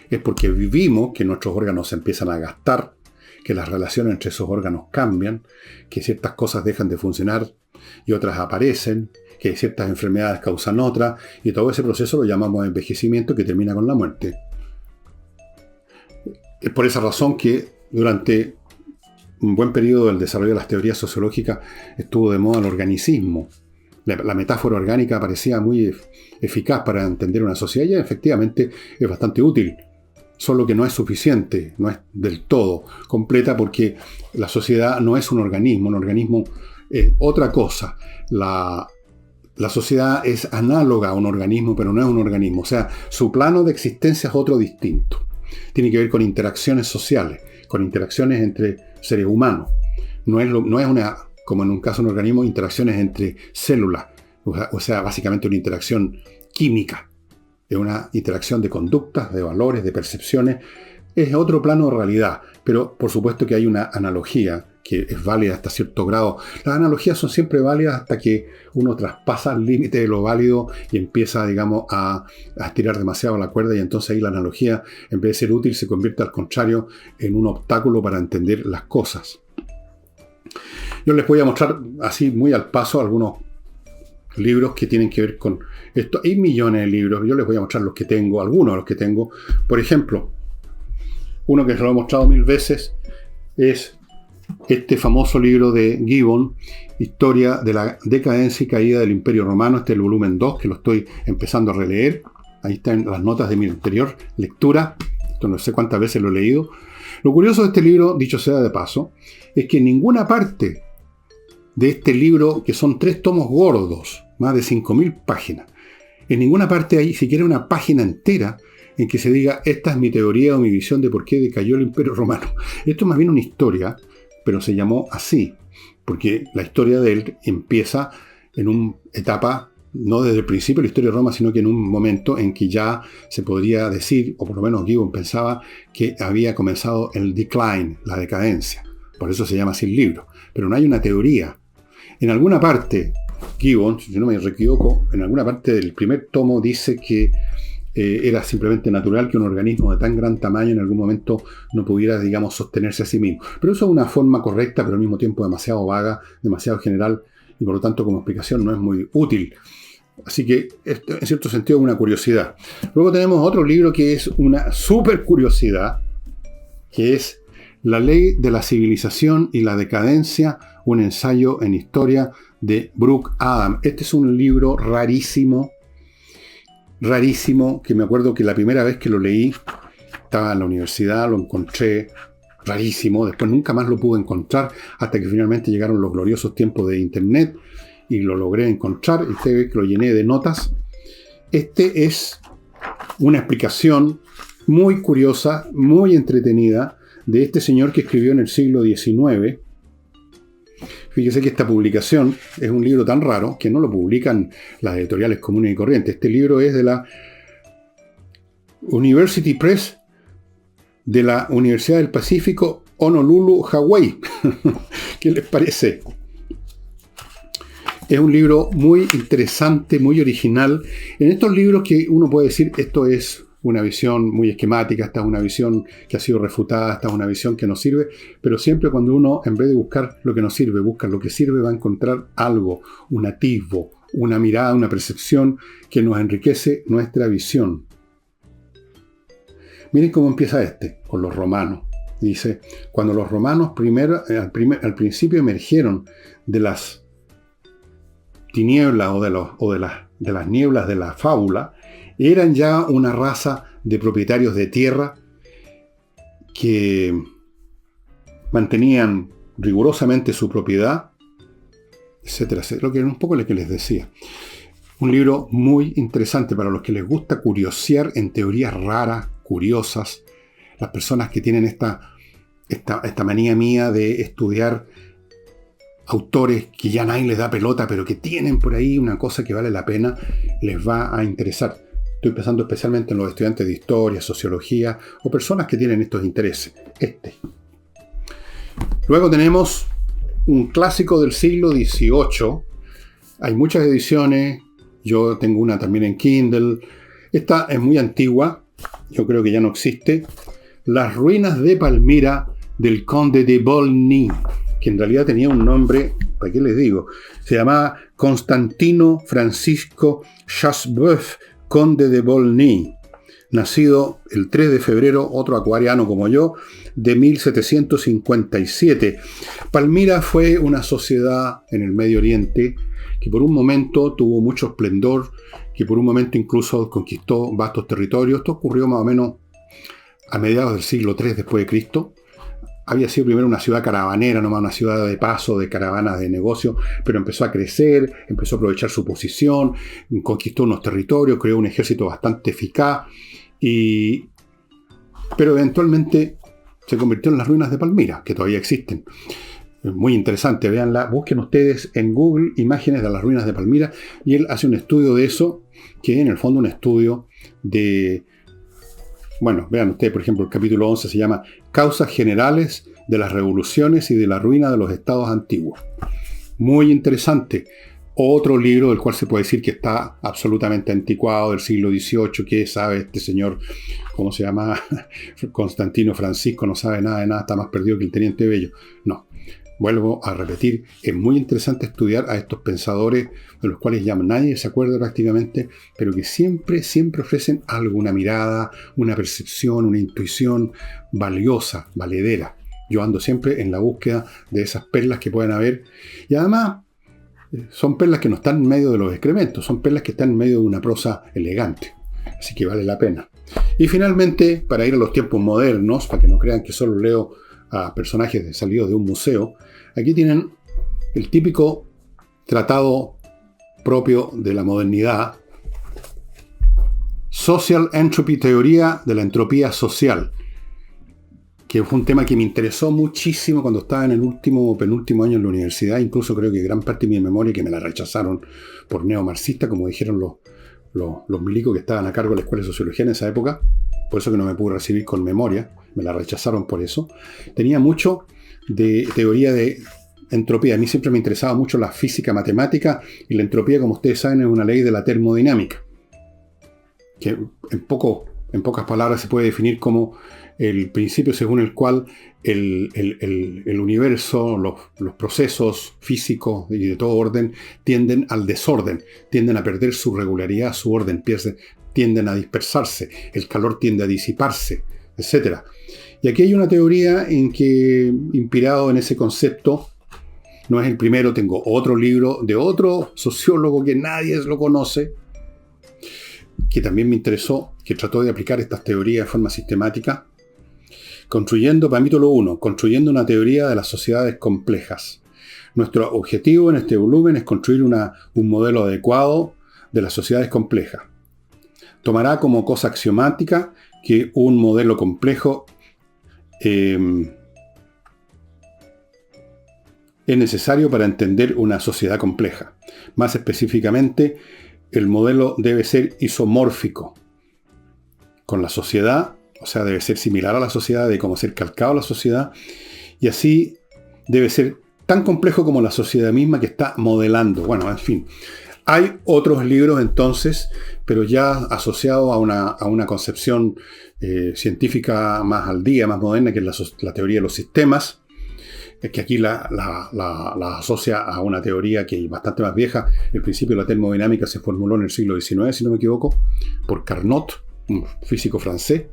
es porque vivimos que nuestros órganos se empiezan a gastar, que las relaciones entre esos órganos cambian, que ciertas cosas dejan de funcionar y otras aparecen, que ciertas enfermedades causan otras, y todo ese proceso lo llamamos envejecimiento, que termina con la muerte. Es por esa razón que durante un buen periodo del desarrollo de las teorías sociológicas estuvo de moda el organicismo. La metáfora orgánica parecía muy eficaz para entender una sociedad y efectivamente es bastante útil. Solo que no es suficiente, no es del todo completa, porque la sociedad no es un organismo es otra cosa. La sociedad es análoga a un organismo, pero no es un organismo. O sea, su plano de existencia es otro distinto. Tiene que ver con interacciones sociales, con interacciones entre seres humanos. No es una, como en un caso de un organismo, interacciones entre células. O sea, básicamente una interacción química. Es una interacción de conductas, de valores, de percepciones. Es otro plano de realidad, pero por supuesto que hay una analogía que es válida hasta cierto grado. Las analogías son siempre válidas hasta que uno traspasa el límite de lo válido y empieza, digamos, a estirar demasiado la cuerda, y entonces ahí la analogía, en vez de ser útil, se convierte al contrario en un obstáculo para entender las cosas. Yo les voy a mostrar así muy al paso algunos libros que tienen que ver con esto. Hay millones de libros, yo les voy a mostrar los que tengo, algunos de los que tengo. Por ejemplo, uno que se lo he mostrado 1000 veces es este famoso libro de Gibbon, Historia de la decadencia y caída del Imperio Romano. Este es el volumen 2, que lo estoy empezando a releer. Ahí están las notas de mi anterior lectura. Esto no sé cuántas veces lo he leído. Lo curioso de este libro, dicho sea de paso, es que en ninguna parte de este libro, que son 3 tomos gordos, más de 5000 páginas, en ninguna parte hay siquiera una página entera en que se diga: esta es mi teoría o mi visión de por qué decayó el Imperio Romano. Esto es más bien una historia, pero se llamó así, porque la historia de él empieza en una etapa, no desde el principio de la historia de Roma, sino que en un momento en que ya se podría decir, o por lo menos Gibbon pensaba, que había comenzado el decline, la decadencia. Por eso se llama así el libro. Pero no hay una teoría. En alguna parte, Gibbon, si no me equivoco, en alguna parte del primer tomo dice que era simplemente natural que un organismo de tan gran tamaño en algún momento no pudiera, digamos, sostenerse a sí mismo. Pero eso es una forma correcta, pero al mismo tiempo demasiado vaga, demasiado general, y por lo tanto como explicación no es muy útil. Así que esto, en cierto sentido, es una curiosidad. Luego tenemos otro libro que es una super curiosidad, que es La ley de la civilización y la decadencia, un ensayo en historia, de Brooke Adams. Este es un libro rarísimo, que me acuerdo que la primera vez que lo leí, estaba en la universidad, lo encontré rarísimo, después nunca más lo pude encontrar, hasta que finalmente llegaron los gloriosos tiempos de internet, y lo logré encontrar, y usted ve que lo llené de notas. Este es una explicación muy curiosa, muy entretenida, de este señor que escribió en el siglo XIX. Fíjese que esta publicación es un libro tan raro que no lo publican las editoriales comunes y corrientes. Este libro es de la University Press de la Universidad del Pacífico, Honolulu, Hawái. ¿Qué les parece? Es un libro muy interesante, muy original. En estos libros que uno puede decir, esto es una visión muy esquemática, esta es una visión que ha sido refutada, esta es una visión que no sirve, pero siempre cuando uno, en vez de buscar lo que no sirve, busca lo que sirve, va a encontrar algo, un atisbo, una mirada, una percepción que nos enriquece nuestra visión. Miren cómo empieza con los romanos. Dice, cuando los romanos al principio emergieron de las tinieblas de las nieblas de la fábula, eran ya una raza de propietarios de tierra que mantenían rigurosamente su propiedad, etcétera, etcétera. Lo que era un poco lo que les decía. Un libro muy interesante para los que les gusta curiosear en teorías raras, curiosas, las personas que tienen esta manía mía de estudiar autores que ya nadie les da pelota, pero que tienen por ahí una cosa que vale la pena, les va a interesar. Estoy pensando especialmente en los estudiantes de historia, sociología, o personas que tienen estos intereses. Luego tenemos un clásico del siglo XVIII. Hay muchas ediciones. Yo tengo una también en Kindle. Esta es muy antigua. Yo creo que ya no existe. Las ruinas de Palmira del Conde de Volney, que en realidad tenía un nombre, ¿para qué les digo? Se llamaba Constantino Francisco Chasseboeuf, Conde de Volney, nacido el 3 de febrero, otro acuariano como yo, de 1757. Palmira fue una sociedad en el Medio Oriente que por un momento tuvo mucho esplendor, que por un momento incluso conquistó vastos territorios. Esto ocurrió más o menos a mediados del siglo III después de Cristo. Había sido primero una ciudad caravanera, nomás una ciudad de paso, de caravanas de negocio, pero empezó a crecer, empezó a aprovechar su posición, conquistó unos territorios, creó un ejército bastante eficaz, pero eventualmente se convirtió en las ruinas de Palmira, que todavía existen. Muy interesante, véanla, busquen ustedes en Google imágenes de las ruinas de Palmira, y él hace un estudio de eso, que en el fondo un estudio de... Bueno, vean ustedes, por ejemplo, el capítulo 11 se llama Causas generales de las revoluciones y de la ruina de los estados antiguos. Muy interesante. Otro libro del cual se puede decir que está absolutamente anticuado, del siglo XVIII, que sabe este señor, ¿cómo se llama? Constantino Francisco, no sabe nada de nada, está más perdido que el teniente Bello. No, vuelvo a repetir, es muy interesante estudiar a estos pensadores, de los cuales ya nadie se acuerda prácticamente, pero que siempre ofrecen algo, una mirada, una percepción, una intuición valiosa, valedera. Yo ando siempre en la búsqueda de esas perlas que pueden haber, y además son perlas que no están en medio de los excrementos, son perlas que están en medio de una prosa elegante, así que vale la pena. Y finalmente, para ir a los tiempos modernos, para que no crean que solo leo a personajes salidos de un museo, aquí tienen el típico tratado propio de la modernidad, Social Entropy, teoría de la entropía social, que fue un tema que me interesó muchísimo cuando estaba en el penúltimo año en la universidad. Incluso creo que gran parte de mi memoria, que me la rechazaron por neomarxista, como dijeron los milicos que estaban a cargo de la Escuela de Sociología en esa época, por eso que no me pude recibir con memoria, me la rechazaron por eso. Tenía mucho de teoría de entropía. A mí siempre me interesaba mucho la física matemática, y la entropía, como ustedes saben, es una ley de la termodinámica, que en pocas palabras se puede definir como el principio según el cual el universo, los procesos físicos y de todo orden tienden al desorden, tienden a perder su regularidad, su orden, tienden a dispersarse, el calor tiende a disiparse, etc. Y aquí hay una teoría en que, inspirado en ese concepto, no es el primero, tengo otro libro de otro sociólogo que nadie lo conoce, que también me interesó, que trató de aplicar estas teorías de forma sistemática, capítulo 1, construyendo una teoría de las sociedades complejas. Nuestro objetivo en este volumen es construir un modelo adecuado de las sociedades complejas. Tomará como cosa axiomática que un modelo complejo es necesario para entender una sociedad compleja. Más específicamente, el modelo debe ser isomórfico con la sociedad, o sea, debe ser similar a la sociedad, de cómo ser calcado a la sociedad, y así debe ser tan complejo como la sociedad misma que está modelando. Bueno, en fin. Hay otros libros entonces, pero ya asociados a una concepción científica más al día, más moderna, que es la teoría de los sistemas, que aquí la asocia a una teoría que es bastante más vieja. El principio de la termodinámica se formuló en el siglo XIX, si no me equivoco, por Carnot, un físico francés.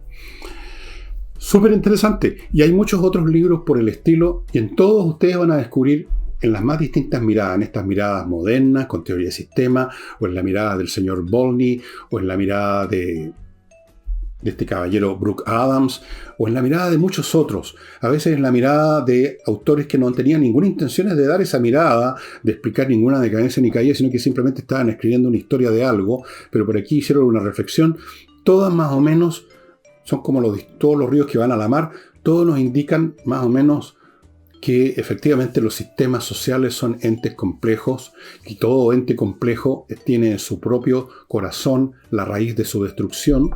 Súper interesante. Y hay muchos otros libros por el estilo, y en todos ustedes van a descubrir en las más distintas miradas, en estas miradas modernas, con teoría de sistema, o en la mirada del señor Bowlby, o en la mirada de este caballero Brooke Adams, o en la mirada de muchos otros. A veces en la mirada de autores que no tenían ninguna intención de dar esa mirada, de explicar ninguna decadencia ni caída, sino que simplemente estaban escribiendo una historia de algo, pero por aquí hicieron una reflexión. Todas más o menos son como todos los ríos que van a la mar, todos nos indican más o menos que efectivamente los sistemas sociales son entes complejos, y todo ente complejo tiene en su propio corazón la raíz de su destrucción,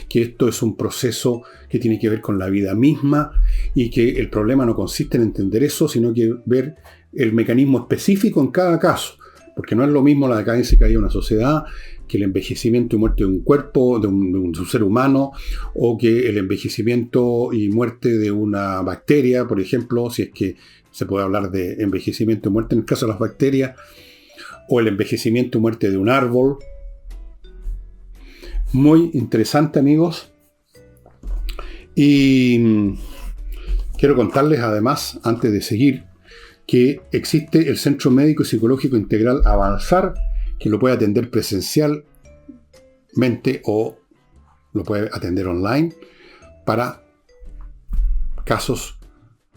que esto es un proceso que tiene que ver con la vida misma, y que el problema no consiste en entender eso, sino que ver el mecanismo específico en cada caso, porque no es lo mismo la decadencia y caída de una sociedad que el envejecimiento y muerte de un cuerpo, de un ser humano, o que el envejecimiento y muerte de una bacteria, por ejemplo, si es que se puede hablar de envejecimiento y muerte en el caso de las bacterias, o el envejecimiento y muerte de un árbol. Muy interesante, amigos. Y quiero contarles además, antes de seguir, que existe el Centro Médico y Psicológico Integral Avanzar, que lo puede atender presencialmente o lo puede atender online para casos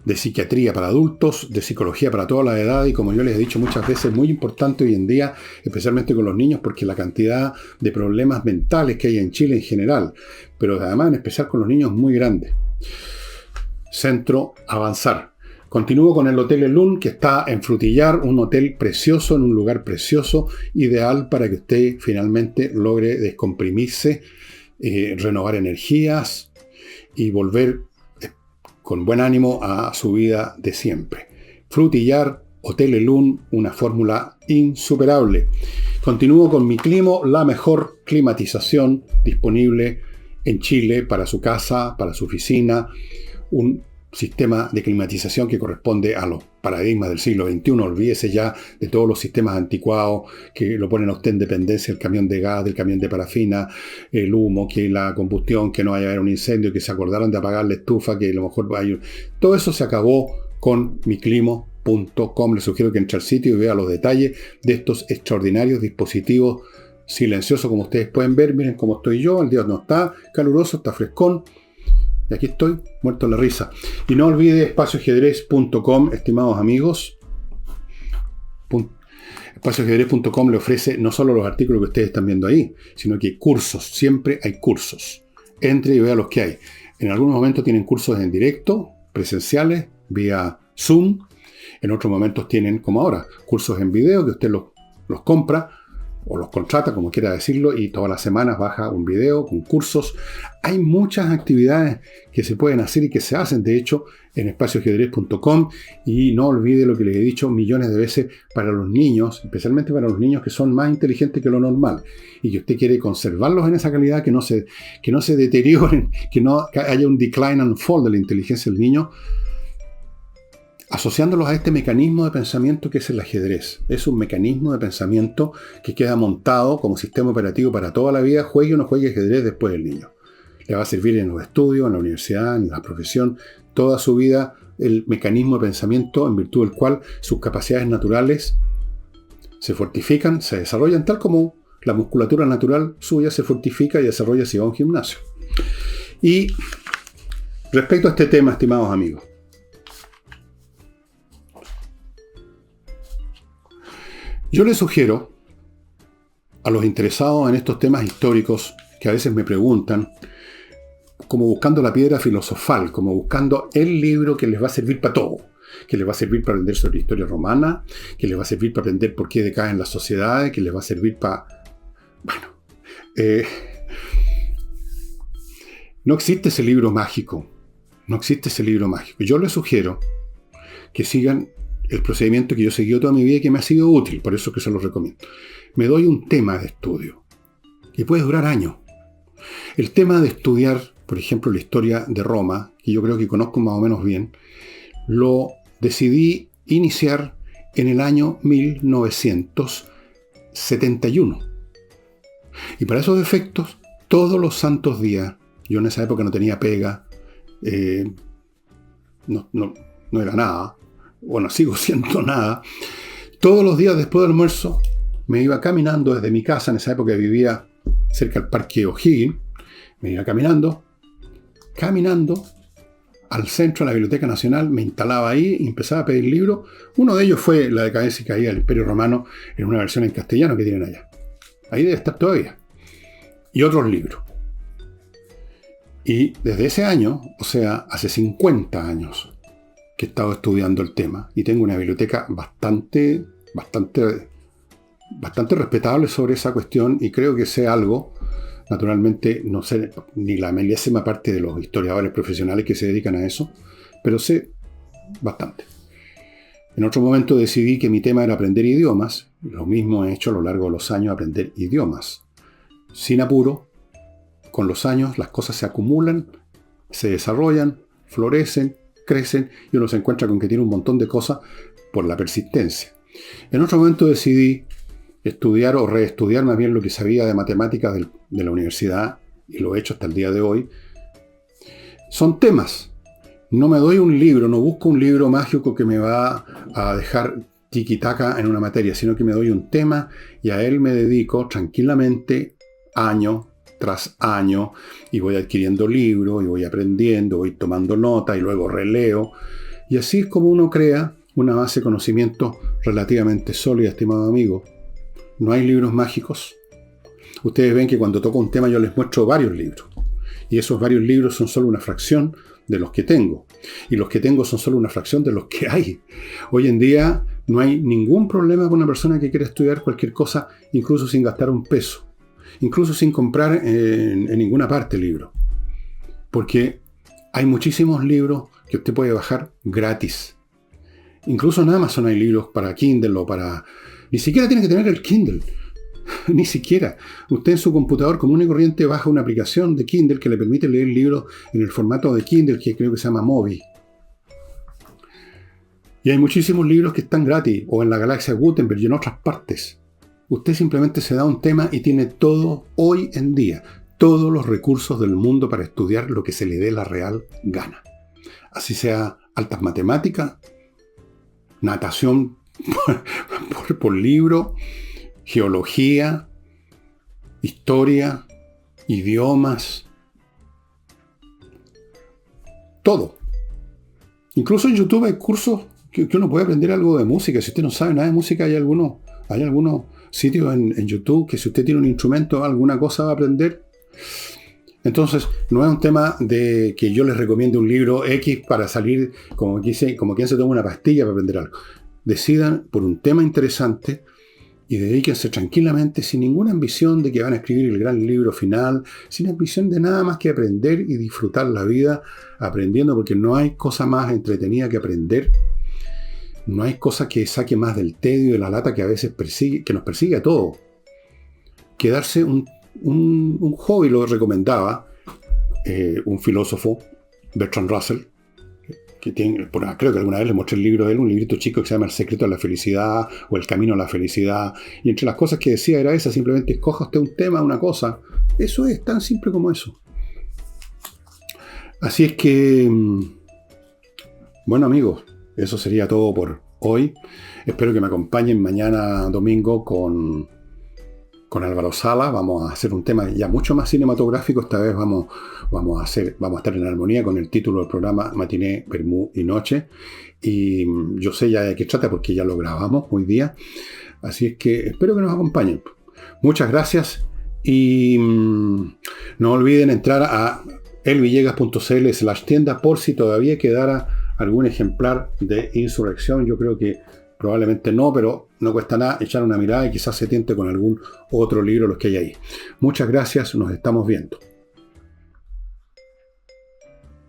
de psiquiatría para adultos, de psicología para toda la edad, y como yo les he dicho muchas veces, muy importante hoy en día, especialmente con los niños, porque la cantidad de problemas mentales que hay en Chile en general, pero además en especial con los niños, es muy grande. Centro Avanzar. Continúo con el Hotel Elun, que está en Frutillar, un hotel precioso, en un lugar precioso, ideal para que usted finalmente logre descomprimirse, renovar energías y volver con buen ánimo a su vida de siempre. Frutillar, Hotel Elun, una fórmula insuperable. Continúo con Miclimo, la mejor climatización disponible en Chile para su casa, para su oficina, un sistema de climatización que corresponde a los paradigmas del siglo XXI. Olvídese ya de todos los sistemas anticuados que lo ponen a usted en dependencia, el camión de gas, del camión de parafina, el humo, que la combustión, que no vaya a haber un incendio, que se acordaron de apagar la estufa, que a lo mejor hay... Todo eso se acabó con miclimo.com. Les sugiero que entre al sitio y vea los detalles de estos extraordinarios dispositivos silenciosos, como ustedes pueden ver. Miren cómo estoy yo, el día no está caluroso, está frescón. Y aquí estoy, muerto en la risa. Y no olvide espacioajedrez.com, estimados amigos. Espacioajedrez.com le ofrece no solo los artículos que ustedes están viendo ahí, sino que cursos. Siempre hay cursos. Entre y vea los que hay. En algunos momentos tienen cursos en directo, presenciales, vía Zoom. En otros momentos tienen, como ahora, cursos en video que usted los compra o los contrata, como quiera decirlo, y todas las semanas baja un video con cursos. Hay muchas actividades que se pueden hacer y que se hacen, de hecho, en espacioajedrez.com. Y no olvide lo que les he dicho millones de veces, para los niños, especialmente para los niños que son más inteligentes que lo normal, y que usted quiere conservarlos en esa calidad, que no se deterioren, que no haya un decline and fall de la inteligencia del niño, asociándolos a este mecanismo de pensamiento que es el ajedrez. Es un mecanismo de pensamiento que queda montado como sistema operativo para toda la vida, juegue o no juegue ajedrez después del niño. Le va a servir en los estudios, en la universidad, en la profesión, toda su vida, el mecanismo de pensamiento en virtud del cual sus capacidades naturales se fortifican, se desarrollan, tal como la musculatura natural suya se fortifica y desarrolla si va a un gimnasio. Y respecto a este tema, estimados amigos, yo les sugiero a los interesados en estos temas históricos, que a veces me preguntan, como buscando la piedra filosofal, como buscando el libro que les va a servir para todo, que les va a servir para aprender sobre la historia romana, que les va a servir para aprender por qué decaen las sociedades, que les va a servir para... Bueno, no existe ese libro mágico, no existe ese libro mágico. Yo les sugiero que sigan el procedimiento que yo he seguido toda mi vida y que me ha sido útil, por eso que se los recomiendo. Me doy un tema de estudio, y puede durar años. El tema de estudiar, por ejemplo, la historia de Roma, que yo creo que conozco más o menos bien, lo decidí iniciar en el año 1971. Y para esos efectos, todos los santos días, yo en esa época no tenía pega, no era nada. Bueno, sigo siendo nada. Todos los días después del almuerzo me iba caminando desde mi casa, en esa época vivía cerca del Parque O'Higgins, me iba caminando al centro de la Biblioteca Nacional, me instalaba ahí y empezaba a pedir libros. Uno de ellos fue La decadencia y caída del Imperio Romano, en una versión en castellano que tienen allá. Ahí debe estar todavía. Y otros libros. Y desde ese año, o sea, hace 50 años, que he estado estudiando el tema, y tengo una biblioteca bastante respetable sobre esa cuestión, y creo que sé algo. Naturalmente, no sé ni la milésima parte de los historiadores profesionales que se dedican a eso, pero sé bastante. En otro momento decidí que mi tema era aprender idiomas. Lo mismo he hecho a lo largo de los años, aprender idiomas. Sin apuro, con los años las cosas se acumulan, se desarrollan, florecen, crecen, y uno se encuentra con que tiene un montón de cosas por la persistencia. En otro momento decidí estudiar o reestudiar más bien lo que sabía de matemáticas de la universidad, y lo he hecho hasta el día de hoy. Son temas. No me doy un libro, no busco un libro mágico que me va a dejar tiki-taka en una materia, sino que me doy un tema y a él me dedico tranquilamente año tras año, y voy adquiriendo libros, y voy aprendiendo, voy tomando nota, y luego releo. Y así es como uno crea una base de conocimiento relativamente sólida, estimado amigo. No hay libros mágicos. Ustedes ven que cuando toco un tema yo les muestro varios libros. Y esos varios libros son solo una fracción de los que tengo. Y los que tengo son solo una fracción de los que hay. Hoy en día no hay ningún problema con una persona que quiera estudiar cualquier cosa, incluso sin gastar un peso. Incluso sin comprar en ninguna parte libros. Porque hay muchísimos libros que usted puede bajar gratis. Incluso en Amazon hay libros para Kindle o para... Ni siquiera tiene que tener el Kindle. Ni siquiera. Usted en su computador común y corriente baja una aplicación de Kindle que le permite leer libros en el formato de Kindle, que creo que se llama Mobi. Y hay muchísimos libros que están gratis, o en la galaxia Gutenberg y en otras partes. Usted simplemente se da un tema y tiene todo hoy en día, todos los recursos del mundo para estudiar lo que se le dé la real gana. Así sea altas matemáticas, natación por libro, geología, historia, idiomas, todo. Incluso en YouTube hay cursos que uno puede aprender algo de música. Si usted no sabe nada de música, hay algunos sitios en YouTube que si usted tiene un instrumento, alguna cosa va a aprender. Entonces, no es un tema de que yo les recomiende un libro X para salir como quien se toma una pastilla para aprender algo. Decidan por un tema interesante y dedíquense tranquilamente, sin ninguna ambición de que van a escribir el gran libro final, sin ambición de nada más que aprender y disfrutar la vida aprendiendo, porque no hay cosa más entretenida que aprender. No hay cosa que saque más del tedio y de la lata que a veces nos persigue a todos. Quedarse un hobby, lo recomendaba un filósofo, Bertrand Russell, que tiene, creo que alguna vez le mostré el libro de él, un librito chico que se llama El secreto de la felicidad o El camino a la felicidad, y entre las cosas que decía era esa: simplemente escoja usted un tema, una cosa. Eso es tan simple como eso. Así es que, bueno amigos, eso sería todo por hoy. Espero que me acompañen mañana domingo con Álvaro Sala. Vamos a hacer un tema ya mucho más cinematográfico. Esta vez vamos a estar en armonía con el título del programa Matiné, Vermú y Noche. Y yo sé ya de qué trata porque ya lo grabamos hoy día. Así es que espero que nos acompañen. Muchas gracias y no olviden entrar a elvillegas.cl/tienda por si todavía quedara algún ejemplar de Insurrección. Yo creo que probablemente no, pero no cuesta nada echar una mirada y quizás se tiente con algún otro libro los que hay ahí. Muchas gracias, nos estamos viendo.